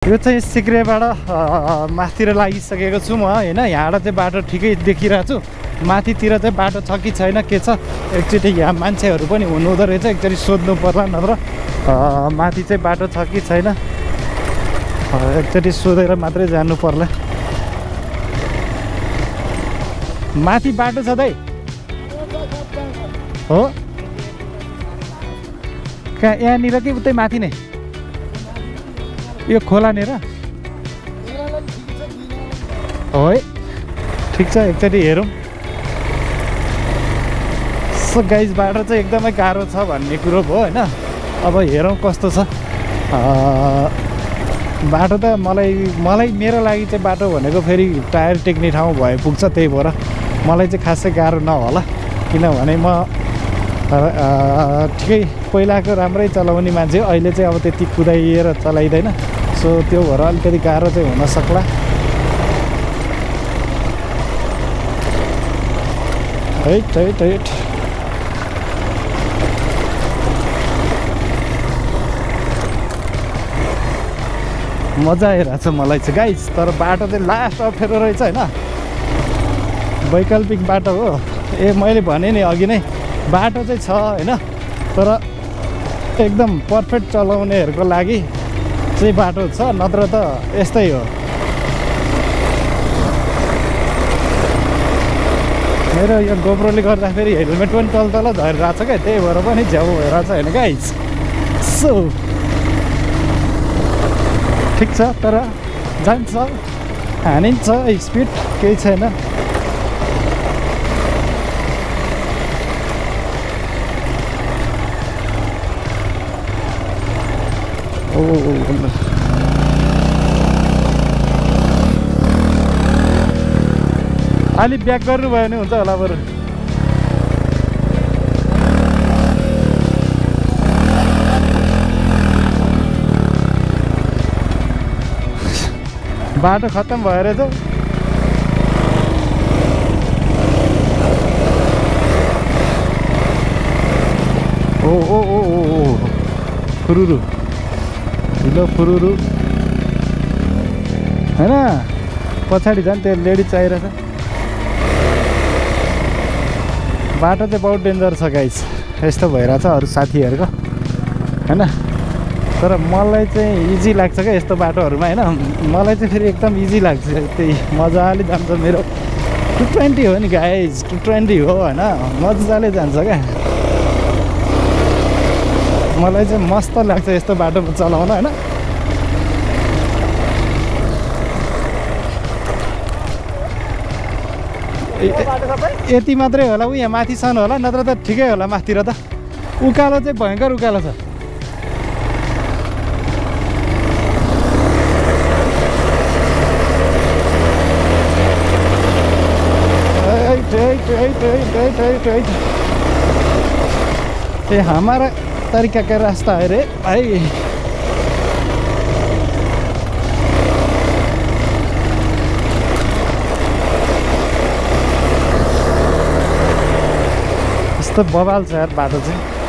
यो चाहिँ सिक्रेबाट माथितिर लागिसकेको छु म हैन। यहाँबाट चाहिँ बाटो ठिकै देखिरहेको छु। माथितिर चाहिँ बाटो छ कि छैन के छ एकचोटि यहाँ मान्छेहरू पनि हुनुहुँदो रहेछ, एकचोटि सोध्नु पर्ला, नत्र माथि चाहिँ बाटो छ कि छैन एकचोटि सोधेर मात्रै जानु पर्ला। माथि बाटो छ दाइ? हो कहाँ यहाँनिर कि उतै माथि नै? यो खोलानिर हो है, ठिक छ एकचोटि हेरौँ। सो गाइज बाटो चाहिँ एकदमै गाह्रो छ भन्ने कुरो भयो होइन। अब हेरौँ कस्तो छ बाटो। त मलाई मेरो लागि चाहिँ बाटो भनेको फेरि टायर टेक्ने ठाउँ भए पुग्छ, त्यही भएर मलाई चाहिँ खासै गाह्रो नहोला, किनभने म ठिकै पहिलाको राम्रै चलाउने मान्छे हो। अहिले चाहिँ अब त्यति कुदाइएर चलाइँदैन, सो त्यो भएर अलिकति गाह्रो चाहिँ हुन सक्ला। हैट हैट हैट मजा आइरहेछ मलाई चाहिँ गाइस। तर बाटो चाहिँ लास्ट अप्ठ्यारो रहेछ होइन। वैकल्पिक बाटो हो। मैले भने नि अघि नै बाटो चाहिँ छ होइन, तर एकदम पर्फेक्ट चलाउनेहरूको लागि चाहिँ बाटो छ, नत्र त यस्तै हो। मेरो यो गोप्रोले गर्दाखेरि हेलमेट पनि तल झरिरहेको छ क्या, त्यही भएर पनि झ्याउ भइरहेछ होइन गाइस। सो ठिक छ, तर जान्छ हानिन्छ स्पिड, केही छैन। अलिक ब्याक गर्नुभयो भने हुन्छ होला बरु। बाटो खत्तम भयो रहेछ। ओ ओ ओ ओ फुरुरु ढिलो फुरुरु होइन। पछाडि झन् त्यो लेडिज चाहिरहेछ। बाटो चाहिँ बहुत डेन्जर छ गाइस, यस्तो भइरहेछ अरू साथीहरूको होइन। तर मलाई चाहिँ इजी लाग्छ क्या यस्तो बाटोहरूमा होइन। मलाई चाहिँ फेरि एकदम इजी लाग्छ, त्यही मजाले जान्छ। मेरो 220 हो नि गाइस, 220 हो होइन, मजाले जान्छ क्या। मलाई चाहिँ मस्त लाग्छ यस्तो बाटोमा चलाउन होइन। यति मात्रै होला, उ यहाँ माथिसम्म होला, नत्र त ठिकै होला। माथितिर त उकालो चाहिँ भयङ्कर उकालो छ। ये हमारा तरीका का रास्ता है रे भाई। यस्तो बवाल छ यार बाटो चाहिँ।